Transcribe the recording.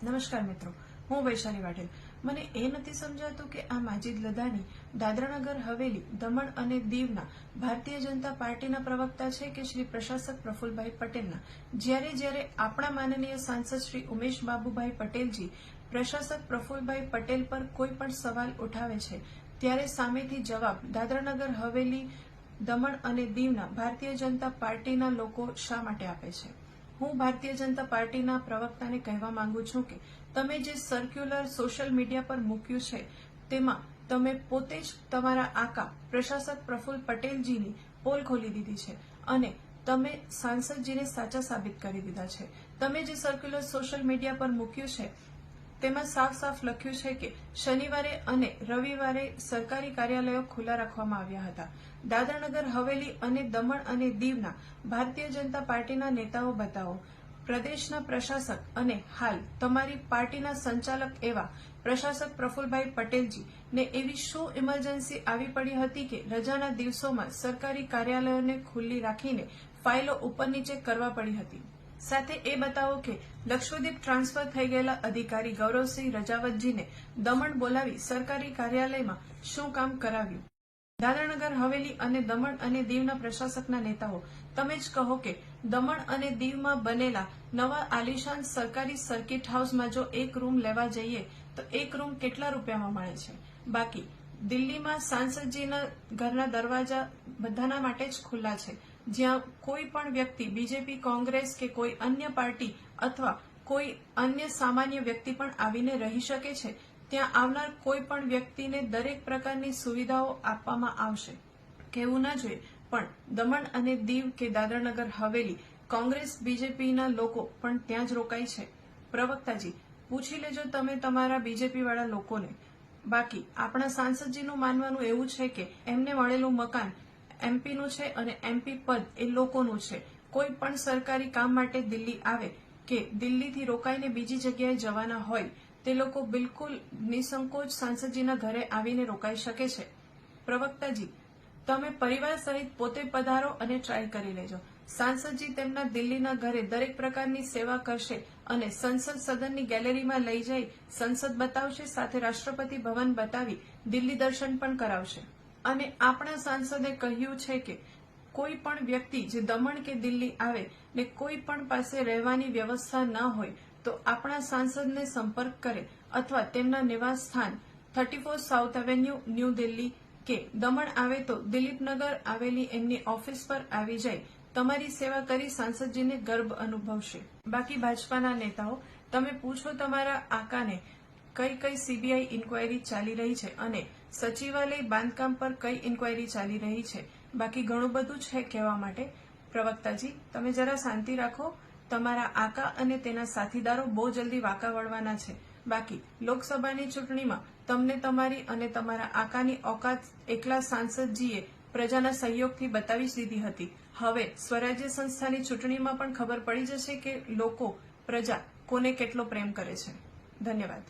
નમસ્કાર મિત્રો, હું વૈશાલી વાઢેલ. મને એ નથી સમજાતું કે આ માજીદ લધાણી દાદરાનગર હવેલી, દમણ અને દીવના ભારતીય જનતા પાર્ટીના પ્રવક્તા છે કે શ્રી પ્રશાસક પ્રફુલભાઈ પટેલના. જ્યારે આપણા માનનીય સાંસદ શ્રી ઉમેશ બાબુભાઈ પટેલજી પ્રશાસક પ્રફુલભાઈ પટેલ પર કોઈ પણ સવાલ ઉઠાવે છે ત્યારે સામેથી જવાબ દાદરાનગર હવેલી, દમણ અને દીવના ભારતીય જનતા પાર્ટીના લોકો શા માટે આપે છે? હું ભારતીય જનતા પાર્ટીના પ્રવક્તાને કહેવા માંગુ છું કે તમે જે સર્ક્યુલર સોશિયલ મીડિયા પર મૂક્યું છે તેમાં તમે પોતે જ તમારા આકા પ્રશાસક પ્રફુલ પટેલજીની પોલ ખોલી દીધી છે અને તમે સાંસદજીને સાચા સાબિત કરી દીધા છે. તમે જે સર્ક્યુલર સોશિયલ મીડિયા પર મૂક્યું છે તેમાં સાફ લખ્યું છે કે શનિવારે અને રવિવારે સરકારી કાર્યાલયો ખુલ્લા રાખવામાં આવ્યા હતા. દાદરાનગર હવેલી અને દમણ અને દીવના ભારતીય જનતા પાર્ટીના નેતાઓ બતાવો. પ્રદેશના પ્રશાસક અને હાલ તમારી પાર્ટીના સંચાલક એવા પ્રશાસક પ્રફુલભાઈ પટેલજી ને એવી શું ઇમરજન્સી આવી પડી હતી કે રજાના દિવસોમાં સરકારી કાર્યાલયોને ખુલ્લી રાખીને ફાઇલો ઉપર નીચે કરવા પડી હતી? સાથે એ બતાવો કે લક્ષદ્વીપ ટ્રાન્સફર થઈ ગયેલા અધિકારી ગૌરવસિંહ રજાવતજીને દમણ બોલાવી સરકારી કાર્યાલયમાં શું કામ કરાવ્યું? દાદરાનગર હવેલી અને દમણ અને દીવના પ્રશાસકના નેતાઓ, તમે જ કહો કે દમણ અને દીવમાં બનેલા નવા આલિશાન સરકારી સર્કિટ હાઉસમાં જો એક રૂમ લેવા જઈએ તો એક રૂમ કેટલા રૂપિયામાં મળે છે? બાકી દિલ્હીમાં સાંસદજીના ઘરના દરવાજા બધાના માટે જ ખુલ્લા છે, જ્યાં કોઈ પણ વ્યક્તિ બીજેપી, કોંગ્રેસ કે કોઈ અન્ય પાર્ટી અથવા કોઈ અન્ય સામાન્ય વ્યક્તિ પણ આવીને રહી શકે છે. ત્યાં આવનાર કોઈ પણ વ્યક્તિને દરેક પ્રકારની સુવિધાઓ આપવામાં આવશે. કહેવું ના જોઈએ, પણ દમણ અને દીવ કે દાદરાનગર હવેલી કોંગ્રેસ બીજેપીના લોકો પણ ત્યાં જ રોકાય છે. પ્રવક્તાજી, પૂછી લેજો તમે તમારા બીજેપી વાળા લોકોને. બાકી આપણા સાંસદજીનું માનવાનું એવું છે કે એમને મળેલું મકાન એમપીનું છે અને એમપી પદ એ લોકોનું છે. કોઈ પણ સરકારી કામ માટે દિલ્હી આવે કે દિલ્હીથી રોકાઈને બીજી જગ્યાએ જવાના હોય તે લોકો બિલકુલ નિસંકોચ સાંસદજીના ઘરે આવીને રોકાઈ શકે છે. પ્રવક્તાજી, તમે પરિવાર સહિત પોતે પધારો અને ટ્રાય કરી લેજો. સાંસદજી તેમના દિલ્હીના ઘરે દરેક પ્રકારની સેવા કરશે અને સંસદ સદનની ગેલેરીમાં લઈ જઈ સંસદ બતાવશે, સાથે રાષ્ટ્રપતિ ભવન બતાવી દિલ્હી દર્શન પણ કરાવશે. અને આપણા સાંસદે કહ્યું છે કે કોઈ પણ વ્યક્તિ જે દમણ કે દિલ્હી આવે ને કોઈ પણ પાસે રહેવાની વ્યવસ્થા ન હોય તો આપણા સાંસદને સંપર્ક કરે અથવા તેમના નિવાસ સ્થાન 34 સાઉથ એવેન્યુ, ન્યૂ દિલ્હી કે દમણ આવે તો દિલીપનગર આવેલી એમની ઓફિસ પર આવી જાય તમારી સેવા કરી સાંસદજીને ગર્વ અનુભવશે. બાકી ભાજપાના નેતાઓ, તમે પૂછો તમારા આકાને કઈ સીબીઆઈ ઇન્કવાયરી ચાલી રહી છે અને સચિવાલય બાંધકામ પર કઈ ઇન્કવાયરી ચાલી રહી છે. બાકી ઘણું બધું છે કહેવા માટે. પ્રવક્તાજી, તમે જરા શાંતિ રાખો. તમારા આકા અને તેના સાથીદારો બહુ જલ્દી વાંકા વળવાના છે. બાકી લોકસભાની ચૂંટણીમાં તમને તમારી અને તમારા આકાની ઓકાત એકલા સાંસદજીએ પ્રજાના સહયોગથી બતાવી જ દીધી હતી. હવે સ્વરાજ્ય સંસ્થાની ચૂંટણીમાં પણ ખબર પડી જશે કે લોકો, પ્રજા કોને કેટલો પ્રેમ કરે છે. ધન્યવાદ.